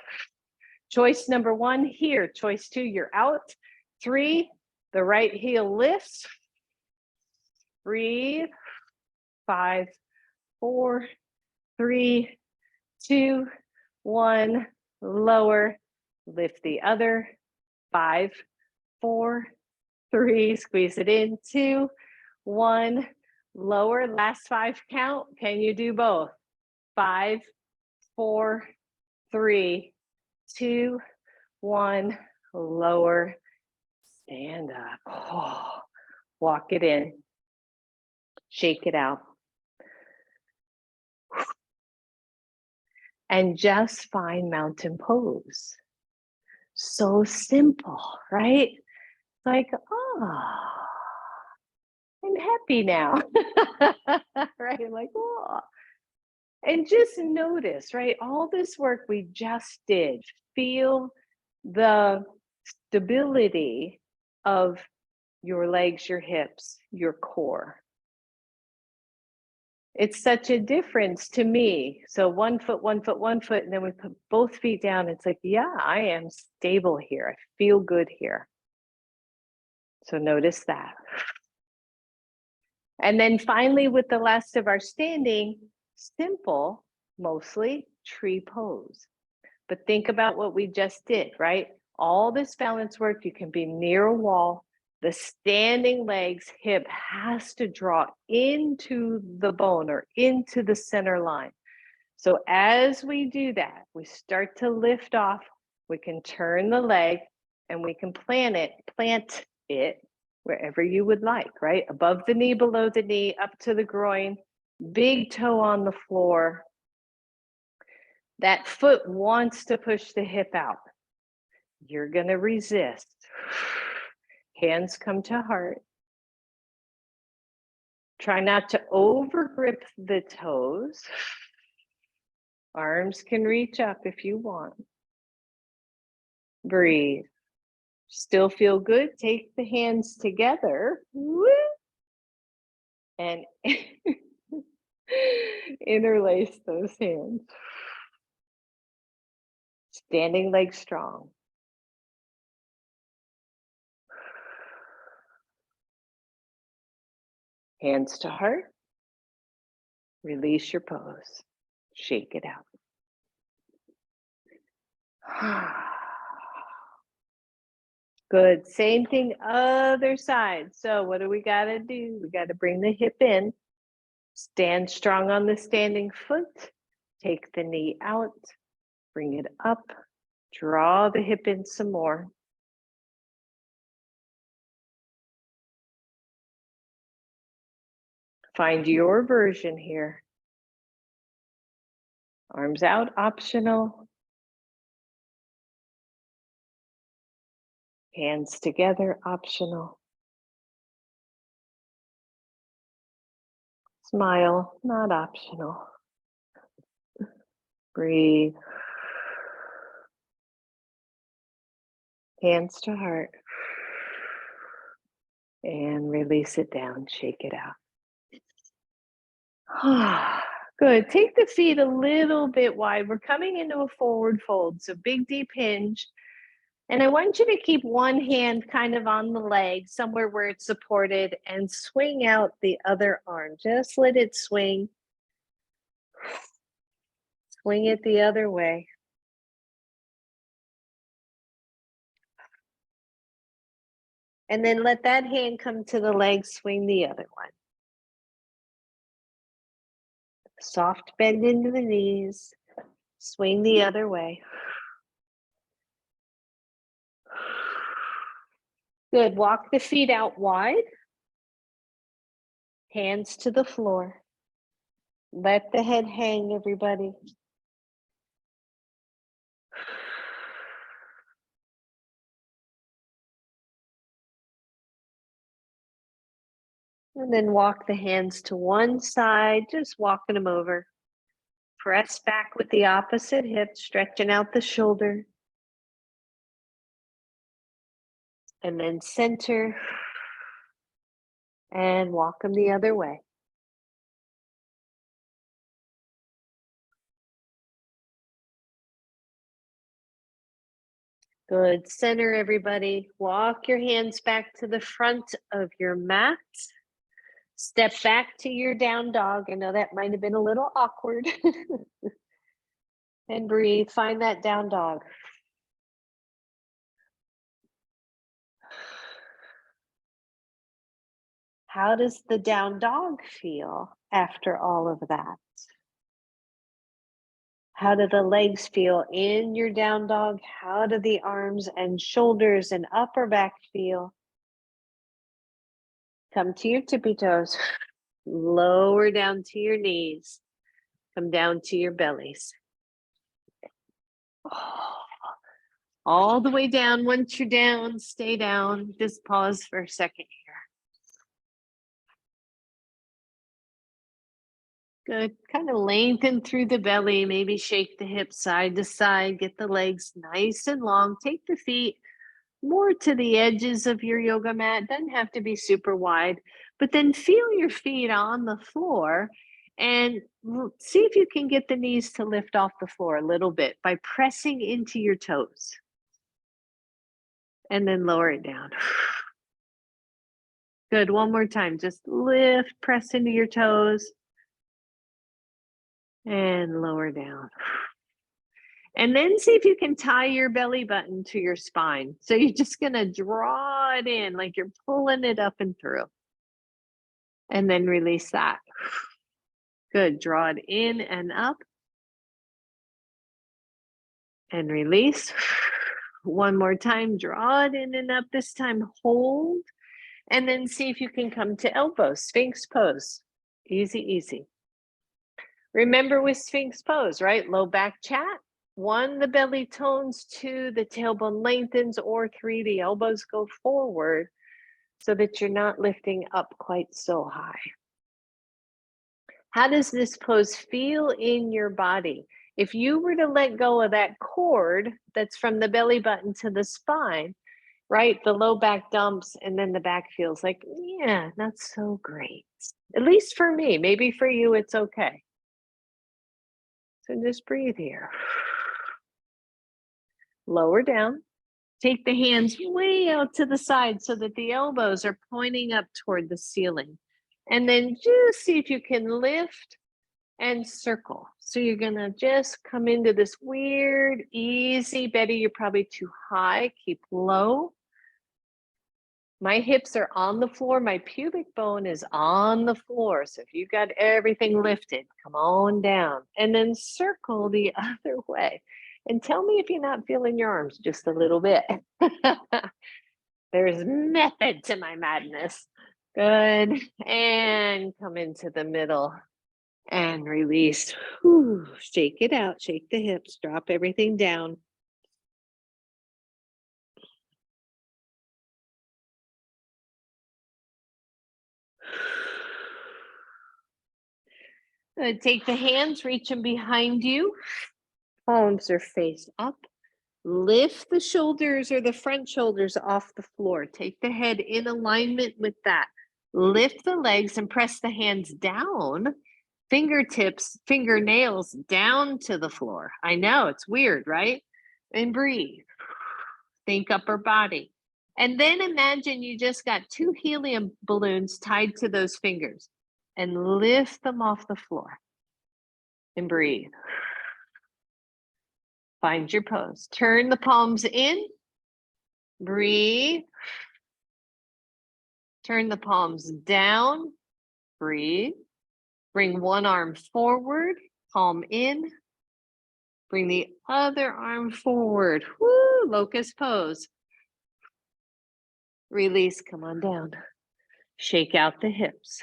Speaker 1: Choice number 1 here. Choice 2, you're out. 3, the right heel lifts. Breathe. 5, 4, 3, 2, 1. Lower. Lift the other. 5, 4, 3. Squeeze it in. 2, 1. Lower. Last 5 count. Can you do both? 5, 4, 3, 2, 1. Lower. Stand up. Oh, walk it in. Shake it out. And just find mountain pose. So simple, right? Like, oh, I'm happy now. Right? Like, oh. And just notice, right? All this work we just did, feel the stability of your legs, your hips, your core. It's such a difference to me. So 1 foot, 1 foot, 1 foot, and then we put both feet down. It's like, yeah, I am stable here. I feel good here. So notice that. And then finally, with the last of our standing, simple, mostly tree pose. But think about what we just did, right? All this balance work, you can be near a wall. The standing legs, hip has to draw into the bone or into the center line. So as we do that, we start to lift off. We can turn the leg and we can plant it wherever you would like, right? Above the knee, below the knee, up to the groin, big toe on the floor. That foot wants to push the hip out. You're going to resist. Hands come to heart. Try not to overgrip the toes. Arms can reach up if you want. Breathe. Still feel good? Take the hands together. And interlace those hands. Standing leg strong. Hands to heart. Release your pose. Shake it out. Good. Same thing, other side. So what do we got to do? We got to bring the hip in. Stand strong on the standing foot. Take the knee out. Bring it up. Draw the hip in some more. Find your version here. Arms out, optional. Hands together, optional. Smile, not optional. Breathe. Hands to heart. And release it down, shake it out. Good. Take the feet a little bit wide. We're coming into a forward fold, so big deep hinge. And I want you to keep one hand kind of on the leg, somewhere where it's supported, and swing out the other arm. Just let it swing. Swing it the other way. And then let that hand come to the leg, swing the other one. Soft bend into the knees, swing the other way. Good. Walk the feet out wide. Hands to the floor. Let the head hang, everybody. And then walk the hands to one side, just walking them over. Press back with the opposite hip, stretching out the shoulder. And then center and walk them the other way. Good. Center, everybody. Walk your hands back to the front of your mat. Step back to your down dog. I know that might have been a little awkward. And breathe. Find that down dog. How does the down dog feel after all of that? How do the legs feel in your down dog? How do the arms and shoulders and upper back feel? Come to your tippy toes. Lower down to your knees. Come down to your bellies. Oh, all the way down. Once you're down, stay down. Just pause for a second here. Good. Kind of lengthen through the belly. Maybe shake the hips side to side. Get the legs nice and long. Take the feet more to the edges of your yoga mat. Doesn't have to be super wide, but then feel your feet on the floor and see if you can get the knees to lift off the floor a little bit by pressing into your toes. And then lower it down. Good. One more time. Just lift, press into your toes, and lower down. And then see if you can tie your belly button to your spine. So you're just going to draw it in like you're pulling it up and through. And then release that. Good. Draw it in and up. And release. One more time. Draw it in and up. This time hold. And then see if you can come to elbows. Sphinx pose. Easy, easy. Remember with Sphinx pose, right? Low back chat. 1, the belly tones. 2, the tailbone lengthens. Or 3, the elbows go forward so that you're not lifting up quite so high. How does this pose feel in your body? If you were to let go of that cord that's from the belly button to the spine, right? The low back dumps and then the back feels like, yeah, not so great. At least for me, maybe for you, it's okay. So just breathe here. Lower down. Take the hands way out to the side so that the elbows are pointing up toward the ceiling. And then just see if you can lift and circle. So you're gonna just come into this weird, easy, Betty, you're probably too high, keep low. My hips are on the floor, my pubic bone is on the floor. So if you've got everything lifted, come on down. And then circle the other way. And tell me if you're not feeling your arms just a little bit. There's method to my madness. Good. And come into the middle and release. Whew. Shake it out. Shake the hips. Drop everything down. Good. Take the hands, reach them behind you. Palms are face up. Lift the shoulders or the front shoulders off the floor. Take the head in alignment with that. Lift the legs and press the hands down. Fingertips, fingernails down to the floor. I know, it's weird, right? And breathe. Think upper body. And then imagine you just got 2 helium balloons tied to those fingers and lift them off the floor. And breathe. Find your pose. Turn the palms in. Breathe. Turn the palms down. Breathe. Bring one arm forward. Palm in. Bring the other arm forward. Woo! Locust pose. Release. Come on down. Shake out the hips.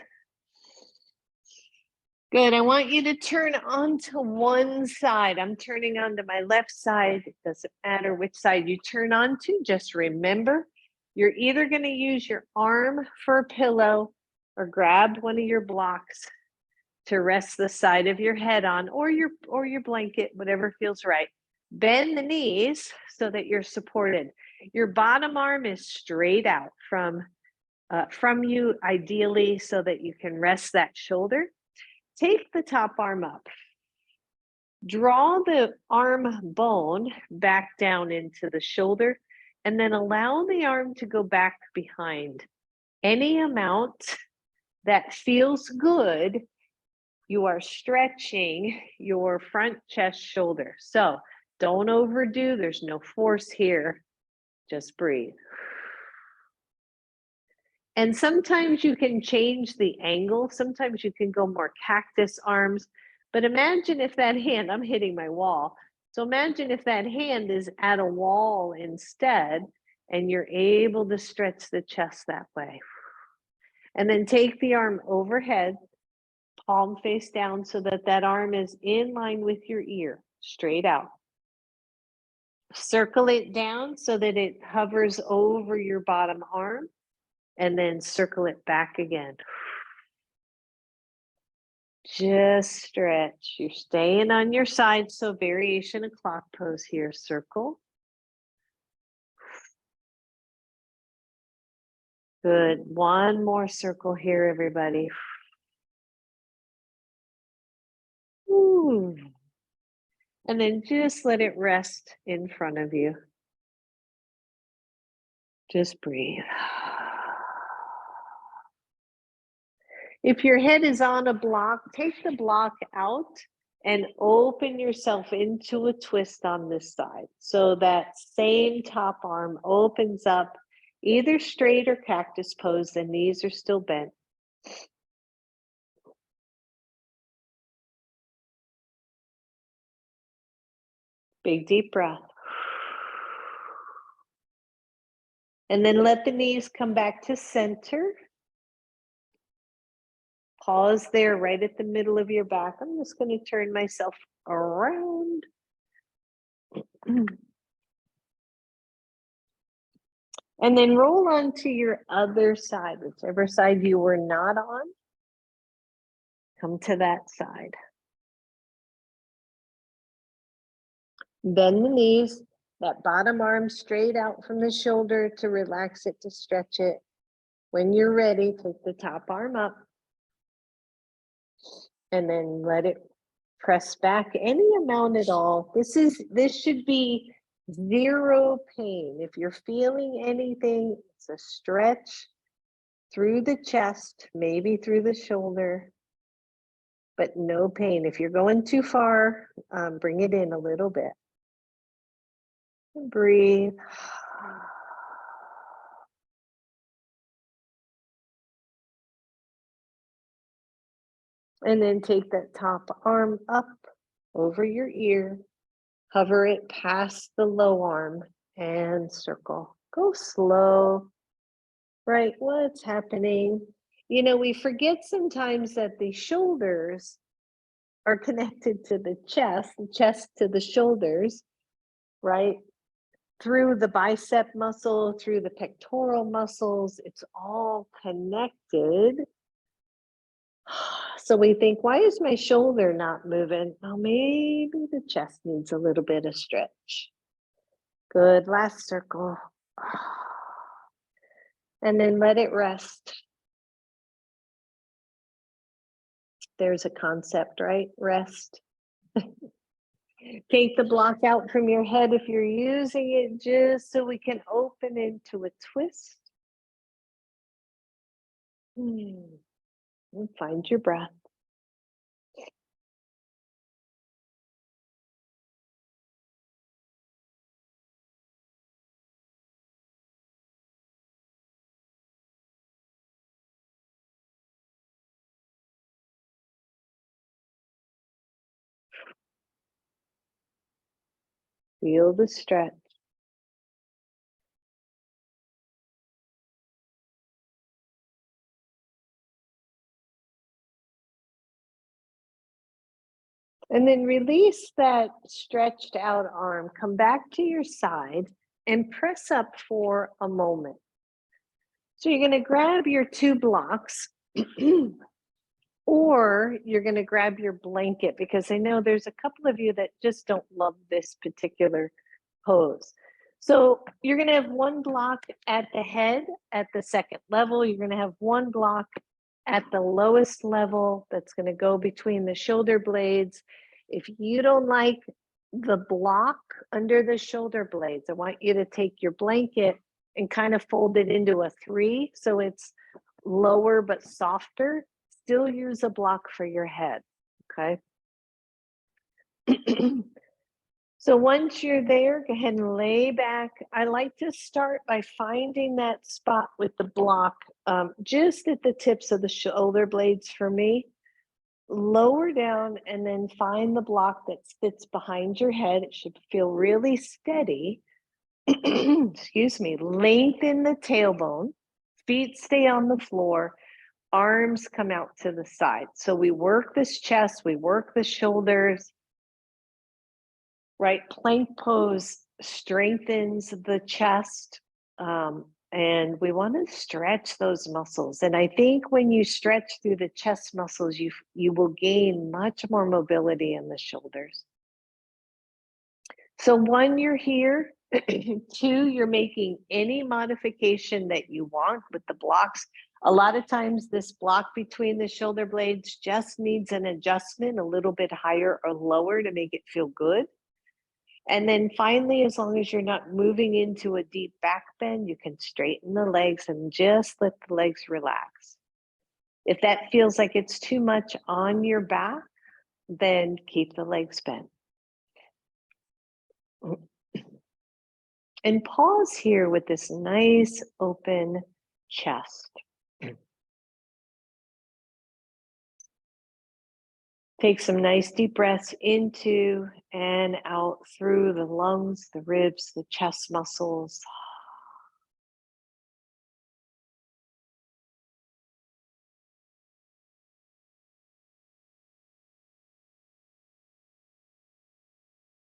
Speaker 1: Good. I want you to turn onto one side. I'm turning onto my left side. It doesn't matter which side you turn onto. Just remember, you're either going to use your arm for a pillow or grab one of your blocks to rest the side of your head on, or your blanket, whatever feels right. Bend the knees so that you're supported. Your bottom arm is straight out from you, ideally, so that you can rest that shoulder. Take the top arm up. Draw the arm bone back down into the shoulder, and then allow the arm to go back behind. Any amount that feels good, you are stretching your front chest shoulder. So don't overdo, there's no force here. Just breathe. And sometimes you can change the angle. Sometimes you can go more cactus arms. But imagine if that hand, I'm hitting my wall. So imagine if that hand is at a wall instead, and you're able to stretch the chest that way. And then take the arm overhead, palm face down so that that arm is in line with your ear, straight out. Circle it down so that it hovers over your bottom arm, and then circle it back again. Just stretch. You're staying on your side, so variation of clock pose here. Circle. Good. One more circle here, everybody. Ooh. And then just let it rest in front of you. Just breathe. If your head is on a block, take the block out and open yourself into a twist on this side. So that same top arm opens up, either straight or cactus pose. The knees are still bent. Big deep breath. And then let the knees come back to center. Pause there right at the middle of your back. I'm just going to turn myself around. And then roll on to your other side, whichever side you were not on. Come to that side. Bend the knees, that bottom arm straight out from the shoulder to relax it, to stretch it. When you're ready, take the top arm up and then let it press back any amount at all. This should be zero pain. If you're feeling anything, it's a stretch through the chest, maybe through the shoulder, but no pain. If you're going too far, bring it in a little bit. Breathe. And then take that top arm up over your ear, hover it past the low arm and circle. Go slow. Right, what's happening? You know, we forget sometimes that the shoulders are connected to the chest to the shoulders, right? Through the bicep muscle, through the pectoral muscles, it's all connected. So we think, why is my shoulder not moving? Oh, maybe the chest needs a little bit of stretch. Good, last circle. And then let it rest. There's a concept, right? Rest. Take the block out from your head if you're using it, just so we can open into a twist. And find your breath. Feel the stretch. And then release that stretched out arm. Come back to your side and press up for a moment. So you're going to grab your two blocks or you're going to grab your blanket, because I know there's a couple of you that just don't love this particular pose. So you're going to have one block at the head at the second level. You're going to have one block at the lowest level that's going to go between the shoulder blades. If you don't like the block under the shoulder blades, I want you to take your blanket and kind of fold it into a 3 so it's lower but softer. Still use a block for your head, okay? So once you're there, go ahead and lay back. I like to start by finding that spot with the block just at the tips of the shoulder blades for me. Lower down and then find the block that sits behind your head. It should feel really steady. Excuse me. Lengthen the tailbone. Feet stay on the floor. Arms come out to the side. So we work this chest, we work the shoulders. Right, plank pose strengthens the chest. And we want to stretch those muscles. And I think when you stretch through the chest muscles, you will gain much more mobility in the shoulders. So one, you're here. Two, you're making any modification that you want with the blocks. A lot of times this block between the shoulder blades just needs an adjustment a little bit higher or lower to make it feel good. And then finally, as long as you're not moving into a deep back bend, you can straighten the legs and just let the legs relax. If that feels like it's too much on your back, then keep the legs bent. And pause here with this nice open chest. Take some nice deep breaths into and out through the lungs, the ribs, the chest muscles.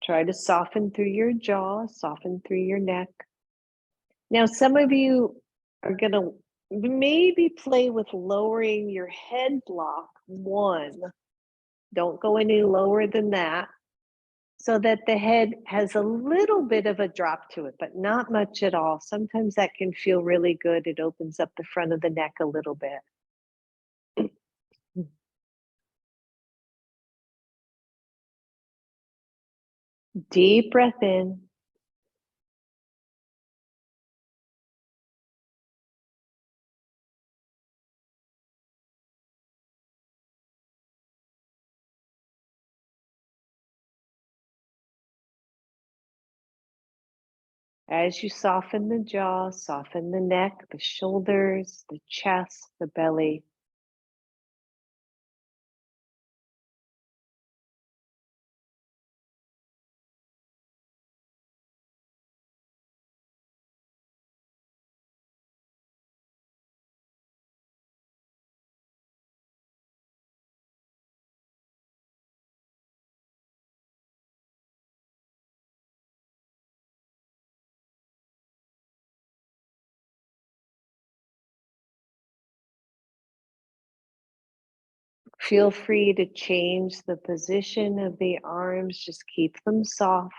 Speaker 1: Try to soften through your jaw, soften through your neck. Now, some of you are going to maybe play with lowering your head block one. Don't go any lower than that, so that the head has a little bit of a drop to it, but not much at all. Sometimes that can feel really good. It opens up the front of the neck a little bit. Deep breath in. As you soften the jaw, soften the neck, the shoulders, the chest, the belly. Feel free to change the position of the arms, just keep them soft.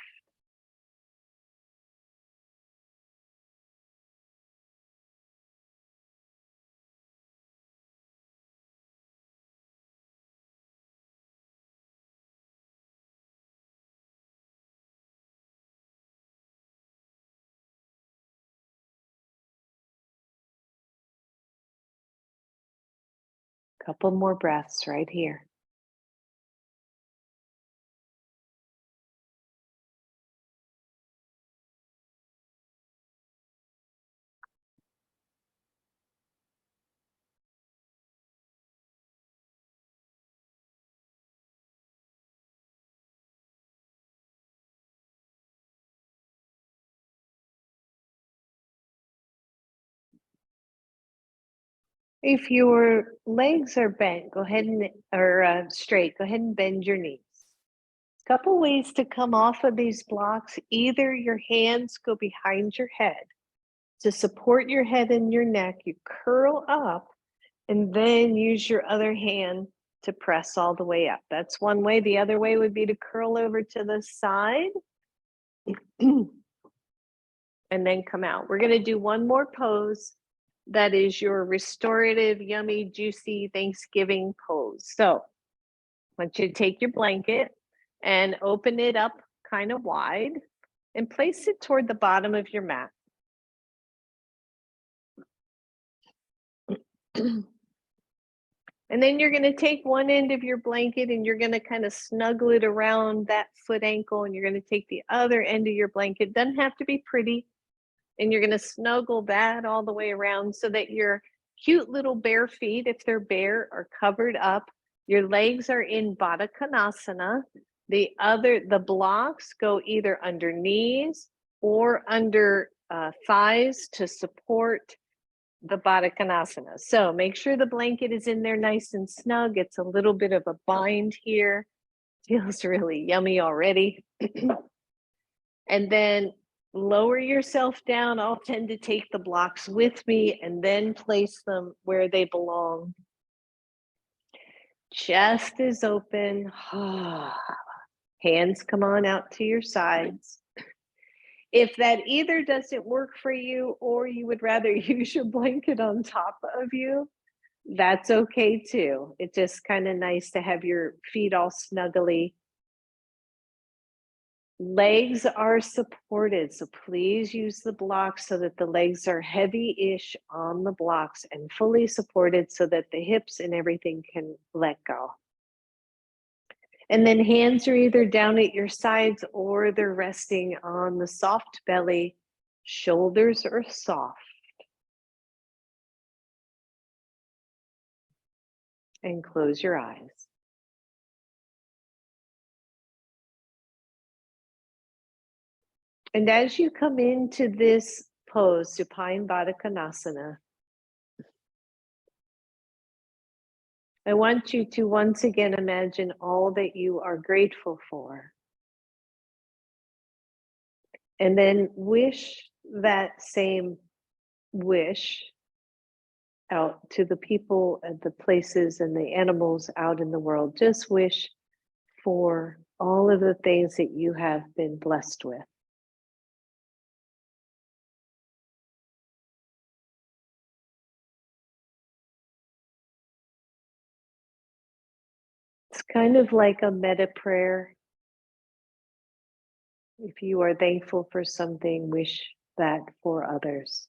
Speaker 1: Couple more breaths right here. If your legs are bent, go ahead and, or straight, go ahead and bend your knees. Couple ways to come off of these blocks. Either your hands go behind your head to support your head and your neck. You curl up and then use your other hand to press all the way up. That's one way. The other way would be to curl over to the side and then come out. We're going to do one more pose. That is your restorative, yummy, juicy Thanksgiving pose. So I want you to take your blanket and open it up kind of wide and place it toward the bottom of your mat. And then you're going to take one end of your blanket and you're going to kind of snuggle it around that foot ankle, and you're going to take the other end of your blanket. Doesn't have to be pretty. And you're going to snuggle that all the way around so that your cute little bare feet, if they're bare, are covered up. Your legs are in Baddha Konasana. The blocks go either under knees or under thighs to support the Baddha Konasana. So make sure the blanket is in there nice and snug. It's a little bit of a bind here. Feels really yummy already. And then lower yourself down. I'll tend to take the blocks with me and then place them where they belong. Chest is open. Hands come on out to your sides. If that either doesn't work for you or you would rather use your blanket on top of you, that's okay too. It's just kind of nice to have your feet all snuggly. Legs are supported, so please use the blocks so that the legs are heavy-ish on the blocks and fully supported so that the hips and everything can let go. And then hands are either down at your sides or they're resting on the soft belly. Shoulders are soft. And close your eyes. And as you come into this pose, Supine Baddha Konasana, I want you to once again imagine all that you are grateful for. And then wish that same wish out to the people and the places and the animals out in the world. Just wish for all of the things that you have been blessed with. It's kind of like a metta prayer. If you are thankful for something, wish that for others.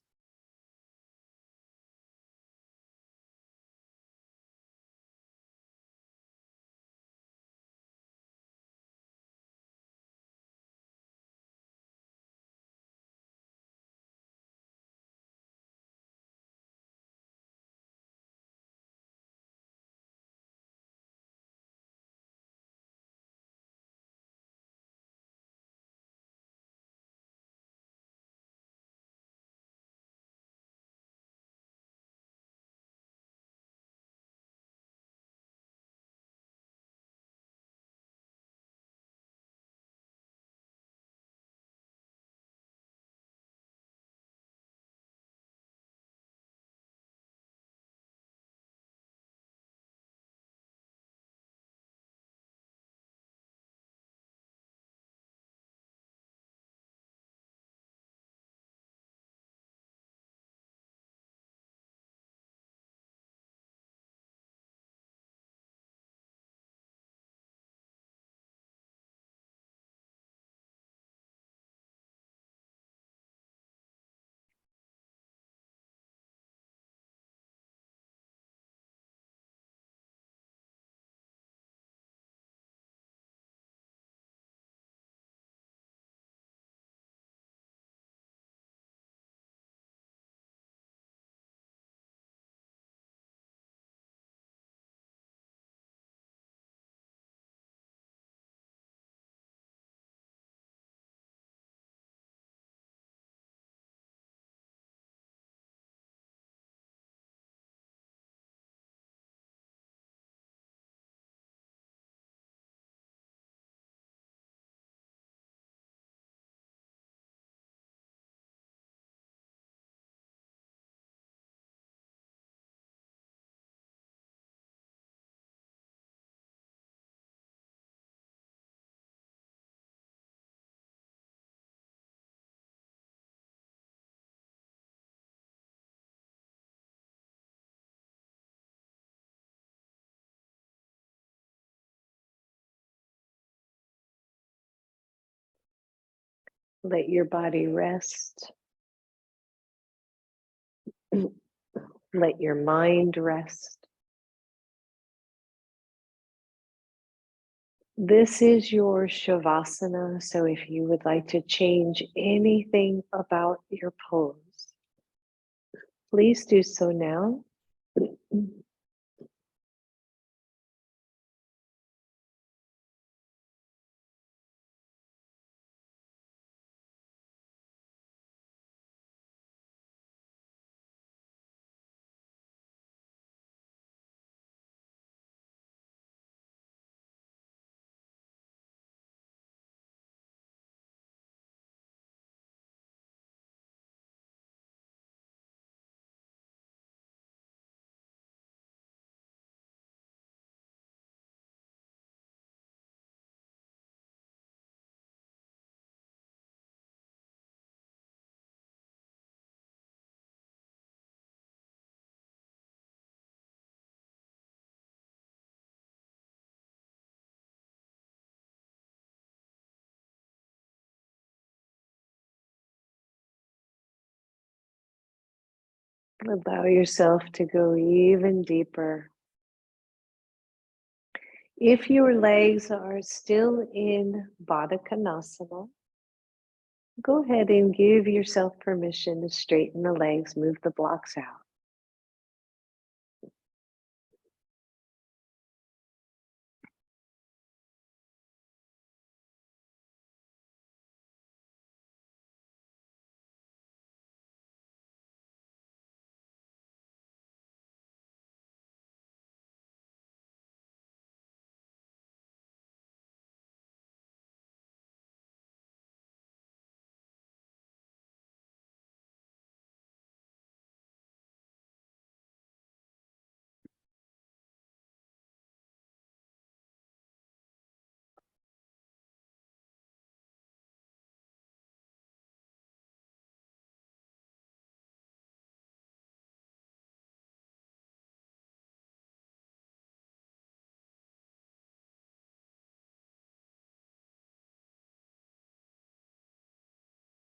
Speaker 1: Let your body rest. Let your mind rest. This is your Shavasana, so if you would like to change anything about your pose, please do so now. Allow yourself to go even deeper. If your legs are still in Baddha Konasana, go ahead and give yourself permission to straighten the legs, move the blocks out.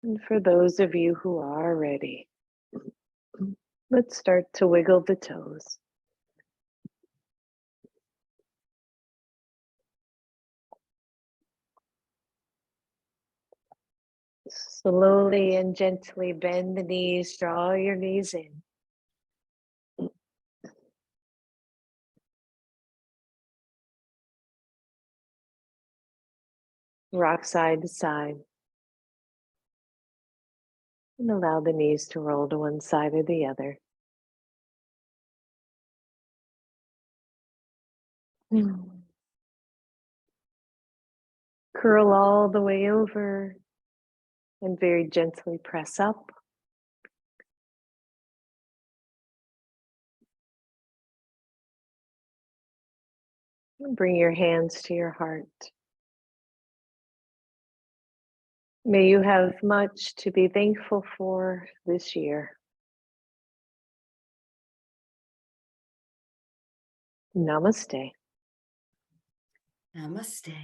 Speaker 1: And for those of you who are ready, let's start to wiggle the toes. Slowly and gently bend the knees, draw your knees in. Rock side to side. And allow the knees to roll to one side or the other. Curl all the way over and very gently press up. And bring your hands to your heart. May you have much to be thankful for this year. Namaste.
Speaker 2: Namaste.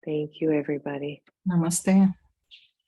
Speaker 1: Thank you, everybody.
Speaker 3: Namaste.